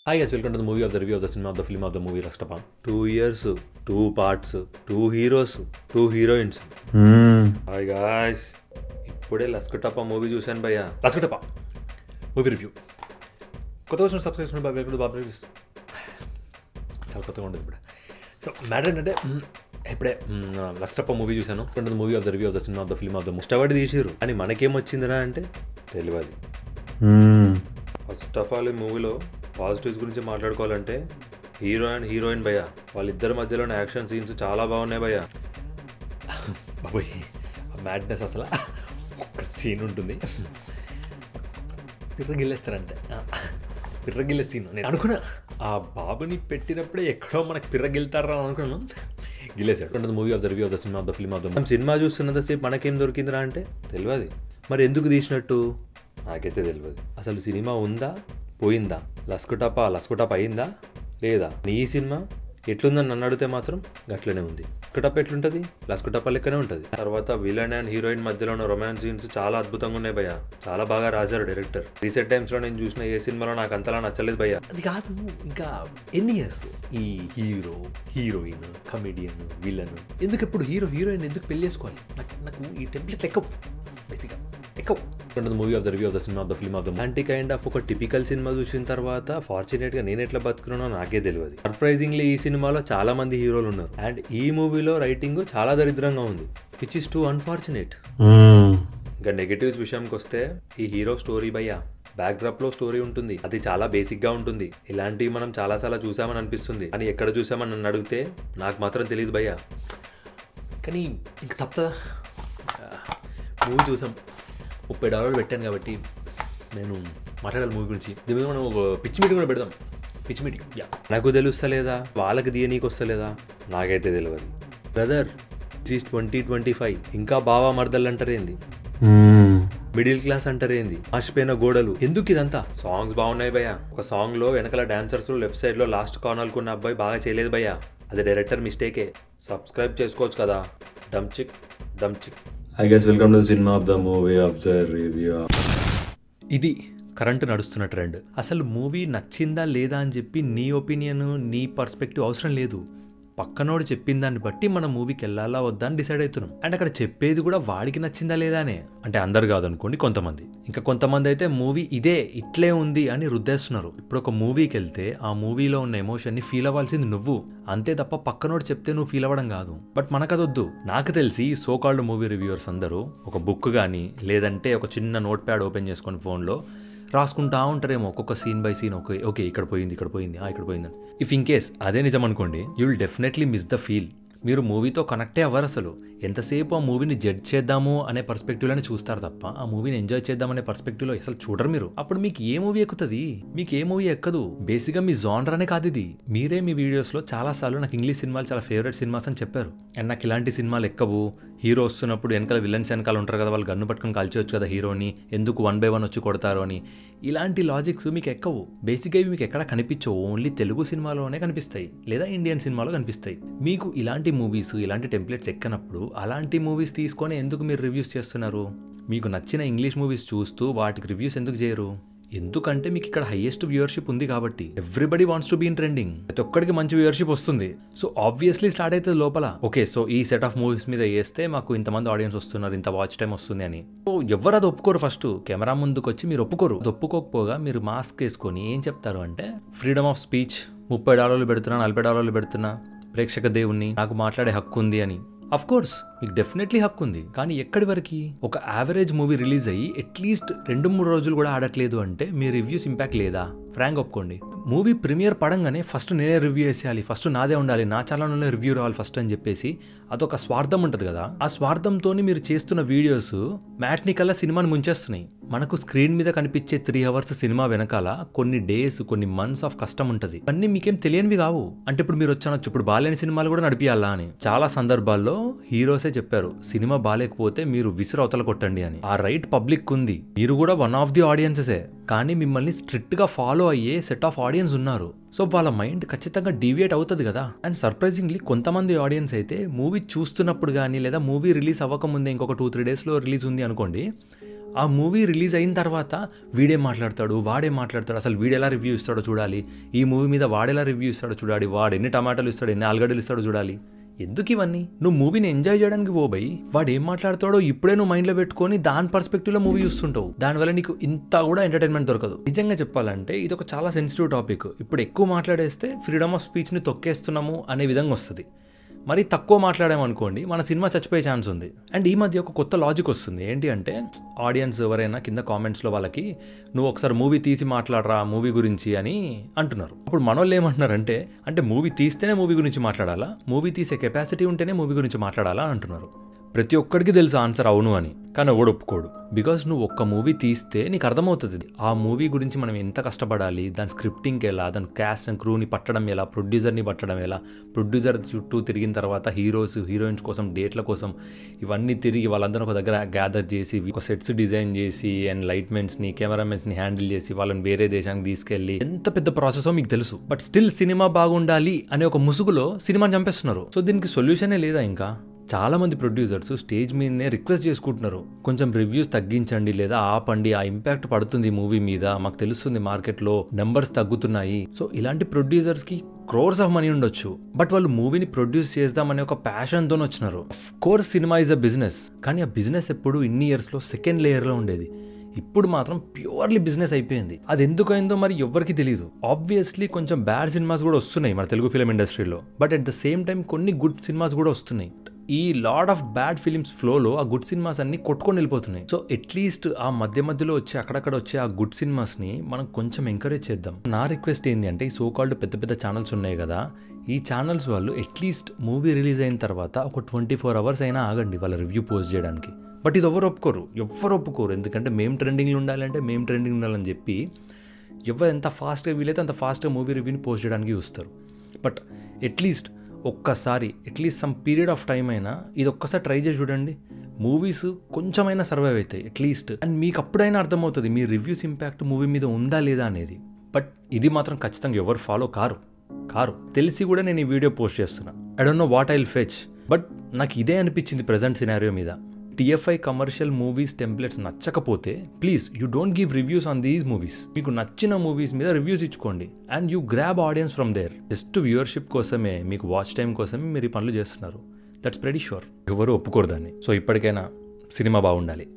Hi guys, welcome to the movie of the review of the cinema of the film of the movie Rastapa. 2 years, 2 parts, 2 heroes, 2 heroines. Hi guys, ఇప్పుడే లస్కటప్ప movie చూశాను భయ్యా. లస్కటప్ప movie review. కొత్త వచ్చిన subscribe చేసిన బాబు బాబు reviews చాలా కొత్తగా ఉంటుంది ఇప్పుడు. సో మ్యాటర్ ఏంటంటే ఇప్పుడే లస్కటప్ప మూవీ చూశాను. Movie of the review of the cinema of the film of the కష్టపడి తీసారు అని మనకేమొచ్చిందిరా అంటే తెలియదు. ఫస్ట్ ఆఫ్ ఆల్ ఈ మూవీలో పాజిటివ్స్ గురించి మాట్లాడుకోవాలంటే హీరో అండ్ హీరోయిన్ భయ్య వాళ్ళిద్దరి మధ్యలోనే యాక్షన్ సీన్స్ చాలా బాగున్నాయి భయ్య. బాబోయ్ మ్యాడ్నెస్ అసలు ఒక్క సీన్ ఉంటుంది పిర్రగిల్లేస్తారంటే పిర్రగిల్లే సీన్. నేను అనుకున్నా ఆ బాబుని పెట్టినప్పుడే ఎక్కడో మనకు పిర్రగిల్తారా అనుకున్నాను, గిల్లేసాడు. Movie of the review of the cinema of the film of the మనం సినిమా చూస్తున్నంతసేపు మనకేం దొరికిందిరా అంటే తెలియదు. మరి ఎందుకు తీసినట్టు నాకైతే తెలియదు. అసలు సినిమా ఉందా పోయిందా, లస్కుటప్ అయిందా లేదా, నీ ఈ సినిమా ఎట్లుందని నన్ను అడిగితే మాత్రం గట్లనే ఉంది. లస్కుటప్ ఎట్లుంటుంది, లస్కుటప్ప లెక్కనే ఉంటుంది. తర్వాత విలన్ అండ్ హీరోయిన్ మధ్యలో ఉన్న రొమాన్స్ సీన్స్ చాలా అద్భుతంగా ఉన్నాయి భయ్య. చాలా బాగా రాశారు డైరెక్టర్. రీసెంట్ టైమ్స్లో నేను చూసిన ఏ సినిమాలో నాకు అంతలా నచ్చలేదు భయ్య. అది కాదు, ఇంకా ఎన్ని ఇయర్స్ ఈ హీరో హీరోయిన్ కమెడియన్ విలన్ ఎందుకు ఎప్పుడు హీరో హీరోయిన్ ఎందుకు పెళ్లి చేసుకోవాలి? నాకు ఈ టెంప్లెట్ లెక్కవు బేసిక్గా ఎక్కువ. Movie of the review of the cinema of the film of the అలాంటి కైండ్ ఆఫ్ ఒక టిపికల్ సినిమా చూసిన తర్వాత ఫార్చునేట్గా నేను ఎట్లా బతుకున్నానో నాకే తెలియదు. సర్ప్రైజింగ్లీ ఈ సినిమాలో చాలా మంది హీరోలు ఉన్నారు అండ్ ఈ మూవీలో రైటింగ్ చాలా దరిద్రంగా ఉంది, విచ్ ఇస్ టూ అన్ఫార్చునేట్. ఇంకా నెగటివ్స్ విషయానికి వస్తే ఈ హీరో స్టోరీ భయ్యా బ్యాక్ డ్రాప్ లో స్టోరీ ఉంటుంది, అది చాలా బేసిక్ గా ఉంటుంది. ఇలాంటివి మనం చాలాసార్లు చూసామని అనిపిస్తుంది కానీ ఎక్కడ చూసామని నన్ను అడిగితే నాకు మాత్రం తెలియదు భయ్యా. కానీ ఇంక తప్పదా, మూవీ చూసాం $30 పెట్టాను కాబట్టి నేను మాట్లాడాలి మూవీ గురించి. దీని మీద మనం ఒక పిచ్చి మీటింగ్ కూడా పెడదాం. పిచ్చి మీటింగ్ నాకు తెలుస్తలేదా, వాళ్ళకి తీయనీకి వస్తలేదా నాకైతే తెలియదు. బ్రదర్ ఈజ్ 2025 ఇంకా బావా మర్దలు అంటారేంది, మిడిల్ క్లాస్ అంటారేంది, ఆశపోయిన గోడలు, ఎందుకు ఇదంతా? సాంగ్స్ బాగున్నాయి భయ్యా. ఒక సాంగ్ లో వెనకాల డాన్సర్స్ లెఫ్ట్ సైడ్ లో లాస్ట్ కార్నర్ కున్న అబ్బాయి బాగా చేయలేదు భయ్యా, అది డైరెక్టర్ మిస్టేకే. సబ్స్క్రైబ్ చేసుకోవచ్చు కదా. డమ్ చిక్. I guess welcome to the cinema of the movie of the review. ఇది కరెంట్ నడుస్తున్న ట్రెండ్. అసలు మూవీ నచ్చిందా లేదా అని చెప్పి నీ ఒపీనియన్ నీ పర్స్పెక్టివ్ అవసరం లేదు. పక్కనోడు చెప్పిన దాన్ని బట్టి మనం మూవీకి వెళ్ళాలా వద్దా అని డిసైడ్ అవుతున్నాం. అండ్ అక్కడ చెప్పేది కూడా వాడికి నచ్చిందా లేదా అనే. అంటే అందరు కాదనుకోండి, కొంతమంది. ఇంకా కొంతమంది అయితే మూవీ ఇదే ఇట్లే ఉంది అని రుద్దేస్తున్నారు. ఇప్పుడు ఒక మూవీకి వెళ్తే ఆ మూవీలో ఉన్న ఎమోషన్ని ఫీల్ అవ్వాల్సింది నువ్వు, అంతే తప్ప పక్కనోడు చెప్తే నువ్వు ఫీల్ అవ్వడం కాదు. బట్ మనకదొద్దు. నాకు తెలిసి సో కాల్డ్ మూవీ రివ్యూవర్స్ అందరూ ఒక బుక్ కానీ లేదంటే ఒక చిన్న నోట్ ప్యాడ్ ఓపెన్ చేసుకొని ఫోన్లో రాసుకుంటా ఉంటారేమో ఒక్కొక్క సీన్ బై సీన్. ఓకే ఇక్కడ పోయింది ఇక్కడ పోయిందని. ఇఫ్ ఇన్ కేస్ అదే నిజం అనుకోండి, you will definitely miss the feel. మీరు మూవీతో కనెక్టే అవ్వరు. అసలు ఎంతసేపు ఆ మూవీని జడ్జ్ చేద్దాము అనే పర్స్పెక్టివ్లోనే చూస్తారు తప్ప ఆ మూవీని ఎంజాయ్ చేద్దామనే పర్స్పెక్టివ్లో అసలు చూడరు మీరు. అప్పుడు మీకు ఏ మూవీ ఎక్కుతుంది, మీకు ఏ మూవీ ఎక్కదు. బేసిక్గా మీ జానర్ అనే కాదు ఇది. మీరే మీ వీడియోస్లో చాలాసార్లు నాకు ఇంగ్లీష్ సినిమాలు చాలా ఫేవరెట్ సినిమాస్ అని చెప్పారు. అండ్ నాకు ఇలాంటి సినిమాలు ఎక్కవు. హీరో వస్తున్నప్పుడు వెనకాల విలన్స్ వెనకాల ఉంటారు కదా, వాళ్ళు గన్ను పట్టుకొని కాల్చవచ్చు కదా హీరోని, ఎందుకు 1 by 1 వచ్చి కొడతారు అని. ఇలాంటి లాజిక్స్ మీకు ఎక్కవు. బేసిక్గా ఇవి మీకు ఎక్కడ కనిపించవు, ఓన్లీ తెలుగు సినిమాలోనే కనిపిస్తాయి లేదా ఇండియన్ సినిమాలో కనిపిస్తాయి. మీకు ఇలాంటి మూవీస్ ఇలాంటి టెంప్లెట్స్ ఎక్కనప్పుడు అలాంటి మూవీస్ తీసుకొని ఎందుకు మీరు రివ్యూస్ చేస్తున్నారు? మీకు నచ్చిన ఇంగ్లీష్ మూవీస్ చూస్తూ వాటికి రివ్యూస్ ఎందుకు చేయరు? ఎందుకంటే మీకు ఇక్కడ హైయెస్ట్ వ్యూవర్షిప్ ఉంది కాబట్టి. Everybody wants to be in trending. ప్రతి ఒక్కడికి మంచి వ్యూవర్షిప్ వస్తుంది. సో ఆబ్వియస్లీ స్టార్ట్ అవుతుంది లోపల. ఓకే, సో ఈ సెట్ ఆఫ్ మూవీస్ మీద వేస్తే మాకు ఇంతమంది ఆడియన్స్ వస్తున్నారు, ఇంత వాచ్ టైం వస్తుంది అని. సో ఎవరు అది ఒప్పుకోరు. ఫస్ట్ కెమెరా ముందుకు వచ్చి మీరు ఒప్పుకోరు. అది ఒప్పుకోకపోగా మీరు మాస్క్ వేసుకొని ఏం చెప్తారు అంటే ఫ్రీడమ్ ఆఫ్ స్పీచ్, $30 పెడుతున్నా, $40 పెడుతున్నా, ప్రేక్షక దేవుణ్ణి, నాకు మాట్లాడే హక్కు ఉంది అని. అఫ్ కోర్స్ మీకు డెఫినెట్లీ హక్కు ఉంది. కానీ ఎక్కడి వరకు? ఒక యావరేజ్ మూవీ రిలీజ్ అయ్యి అట్లీస్ట్ 2-3 రోజులు కూడా ఆడట్లేదు అంటే మీ రివ్యూస్ ఇంపాక్ట్ లేదా? ఫ్రాంక్ ఒప్పుకోండి. మూవీ ప్రీమియర్ పడంగానే ఫస్ట్ నేనే రివ్యూ వేసేయాలి, ఫస్ట్ నాదే ఉండాలి, నా ఛానల్లోనే రివ్యూ రావాలి ఫస్ట్ అని చెప్పేసి అదొక స్వార్థం ఉంటుంది కదా. ఆ స్వార్థంతో మీరు చేస్తున్న వీడియోస్ మ్యాట్ని కల్లా సినిమాని ముంచేస్తున్నాయి. మనకు స్క్రీన్ మీద కనిపించే 3 hours సినిమా వెనకాల కొన్ని డేస్ కొన్ని మంత్స్ ఆఫ్ కష్టం ఉంటుంది. అన్నీ మీకేం తెలియనివి కావు. అంటే ఇప్పుడు మీరు వచ్చానొచ్చు, ఇప్పుడు బాలేని సినిమాలు కూడా నడిపియాలా అని. చాలా సందర్భాల్లో హీరోసే చెప్పారు సినిమా బాలేకపోతే మీరు విసురు అవతల కొట్టండి అని. ఆ రైట్ పబ్లిక్ ఉంది. మీరు కూడా వన్ ఆఫ్ ది ఆడియన్సెసే. కానీ మిమ్మల్ని స్ట్రిక్ట్ గా ఫాలో అయ్యే సెట్ ఆఫ్ ఆడియన్స్ ఉన్నారు. సో వాళ్ళ మైండ్ ఖచ్చితంగా డీవియేట్ అవుతుంది కదా. అండ్ సర్ప్రైజింగ్లీ కొంతమంది ఆడియన్స్ అయితే మూవీ చూస్తున్నప్పుడు కానీ లేదా మూవీ రిలీజ్ అవ్వకముందే ఇంకొక 2-3 daysలో రిలీజ్ ఉంది అనుకోండి, ఆ మూవీ రిలీజ్ అయిన తర్వాత వీడేం మాట్లాడతాడు, వాడేం మాట్లాడతాడు, అసలు వీడు ఎలా రివ్యూ ఇస్తాడో చూడాలి, ఈ మూవీ మీద వాడెలా రివ్యూ ఇస్తాడో చూడాలి, వాడు ఎన్ని టమాటాలు ఇస్తాడు, ఎన్ని ఆలుగడ్డలు ఇస్తాడో చూడాలి. ఎందుకు ఇవన్నీ? నువ్వు మూవీని ఎంజాయ్ చేయడానికి పోయి వాడు ఏం మాట్లాడతాడో ఇప్పుడే నువ్వు మైండ్లో పెట్టుకొని దాని పర్స్పెక్టివ్లో మూవీ చూస్తుంటావు. దానివల్ల నీకు ఇంత కూడా ఎంటర్టైన్మెంట్ దొరకదు. నిజంగా చెప్పాలంటే ఇది ఒక చాలా సెన్సిటివ్ టాపిక్. ఇప్పుడు ఎక్కువ మాట్లాడేస్తే ఫ్రీడమ్ ఆఫ్ స్పీచ్ని తొక్కేస్తున్నాము అనే విధంగా వస్తుంది. మరి తక్కువ మాట్లాడామనుకోండి మన సినిమా చచ్చిపోయే ఛాన్స్ ఉంది. అండ్ ఈ మధ్య ఒక కొత్త లాజిక్ వస్తుంది. ఏంటి అంటే ఆడియన్స్ ఎవరైనా కింద కామెంట్స్లో వాళ్ళకి నువ్వు ఒకసారి మూవీ తీసి మాట్లాడరా మూవీ గురించి అని అంటున్నారు. అప్పుడు మనోళ్ళు ఏమంటున్నారంటే అంటే మూవీ తీస్తేనే మూవీ గురించి మాట్లాడాలా, మూవీ తీసే కెపాసిటీ ఉంటేనే మూవీ గురించి మాట్లాడాలా అంటున్నారు. ప్రతి ఒక్కడికి తెలుసు ఆన్సర్ అవును అని, కానీ ఎవడు ఒప్పుకోడు. బికాస్ నువ్వు ఒక్క మూవీ తీస్తే నీకు అర్థమవుతుంది ఆ మూవీ గురించి మనం ఎంత కష్టపడాలి, దాని స్క్రిప్టింగ్కి ఎలా, దాని క్యాస్ట్ అండ్ క్రూని పట్టడం ఎలా, ప్రొడ్యూసర్ని పట్టడం ఎలా, ప్రొడ్యూసర్ చుట్టూ తిరిగిన తర్వాత హీరోయిన్స్ కోసం డేట్ల కోసం ఇవన్నీ తిరిగి వాళ్ళందరూ ఒక దగ్గర గ్యాదర్ చేసి ఒక సెట్స్ డిజైన్ చేసి అండ్ లైట్మెన్స్ని కెమెరామెన్స్ని హ్యాండిల్ చేసి వాళ్ళని వేరే దేశానికి తీసుకెళ్ళి ఎంత పెద్ద ప్రాసెసో మీకు తెలుసు. బట్ స్టిల్ సినిమా బాగుండాలి అనే ఒక ముసుగులో సినిమాని చంపేస్తున్నారు. సో దీనికి సొల్యూషనే లేదా? ఇంకా చాలా మంది ప్రొడ్యూసర్స్ స్టేజ్ మీదనే రిక్వెస్ట్ చేసుకుంటున్నారు, కొంచెం రివ్యూస్ తగ్గించండి లేదా ఆపండి, ఆ ఇంపాక్ట్ పడుతుంది మూవీ మీద, మాకు తెలుస్తుంది మార్కెట్లో నెంబర్స్ తగ్గుతున్నాయి. సో ఇలాంటి ప్రొడ్యూసర్స్కి క్రోర్స్ ఆఫ్ మనీ ఉండొచ్చు, బట్ వాళ్ళు మూవీని ప్రొడ్యూస్ చేద్దామనే ఒక ప్యాషన్తో వచ్చినారు. Of course cinema is a business, కానీ ఆ బిజినెస్ ఎప్పుడు ఇన్ని ఇయర్స్లో సెకండ్ లేయర్లో ఉండేది. ఇప్పుడు మాత్రం ప్యూర్లీ బిజినెస్ అయిపోయింది. అది ఎందుకైందో మరి ఎవరికి తెలియదు. ఆబ్వియస్లీ కొంచెం బ్యాడ్ సినిమాస్ కూడా వస్తున్నాయి మన తెలుగు ఫిలిం ఇండస్ట్రీలో, but at the same time కొన్ని గుడ్ సినిమాస్ కూడా వస్తున్నాయి. ఈ లాడ్ ఆఫ్ బ్యాడ్ ఫిలిమ్స్ ఫ్లోలో ఆ గుడ్ సినిమాస్ అన్ని కొట్టుకొని వెళ్ళిపోతున్నాయి. సో అట్లీస్ట్ ఆ మధ్యలో వచ్చి అక్కడక్కడ వచ్చే ఆ గుడ్ సినిమాస్ని మనం కొంచెం ఎంకరేజ్ చేద్దాం. నా రిక్వెస్ట్ ఏంటి అంటే ఈ సో కాల్డ్ పెద్ద పెద్ద ఛానల్స్ ఉన్నాయి కదా, ఈ ఛానల్స్ వాళ్ళు అట్లీస్ట్ మూవీ రిలీజ్ అయిన తర్వాత ఒక 24 hours అయినా ఆగండి వాళ్ళ రివ్యూ పోస్ట్ చేయడానికి. బట్ ఇది ఎవరు ఒప్పుకోరు. ఎందుకంటే మేము ట్రెండింగ్లో ఉండాలంటే మేము ట్రెండింగ్ ఉండాలని చెప్పి ఎవరు ఎంత ఫాస్ట్గా వీలైతే అంత ఫాస్ట్గా మూవీ రివ్యూని పోస్ట్ చేయడానికి చూస్తారు. But at least some period of time అయినా ఇది ఒక్కసారి ట్రై చేసి చూడండి. మూవీస్ కొంచెమైనా సర్వైవ్ అవుతాయి అట్లీస్ట్, అండ్ మీకు అప్పుడైనా అర్థమవుతుంది మీ రివ్యూస్ ఇంపాక్ట్ మూవీ మీద ఉందా లేదా అనేది. బట్ ఇది మాత్రం ఖచ్చితంగా ఎవరు ఫాలో కారు తెలిసి కూడా నేను ఈ వీడియో పోస్ట్ చేస్తున్నా. I don't know what I will fetch, but నాకు ఇదే అనిపించింది ప్రజెంట్ సినారియో మీద. TFI కమర్షియల్ మూవీస్ టెంప్లెట్స్ నచ్చకపోతే please you don't give reviews on these movies. మీకు నచ్చిన మూవీస్ మీద రివ్యూస్ ఇచ్చుకోండి and you grab audience from there. Just viewership కోసమే, మీకు వాచ్ టైం కోసమే మీరు ఈ పనులు చేస్తున్నారు. That's pretty sure. ఎవరు ఒప్పుకోరు దాన్ని. సో ఇప్పటికైనా సినిమా బాగుండాలి.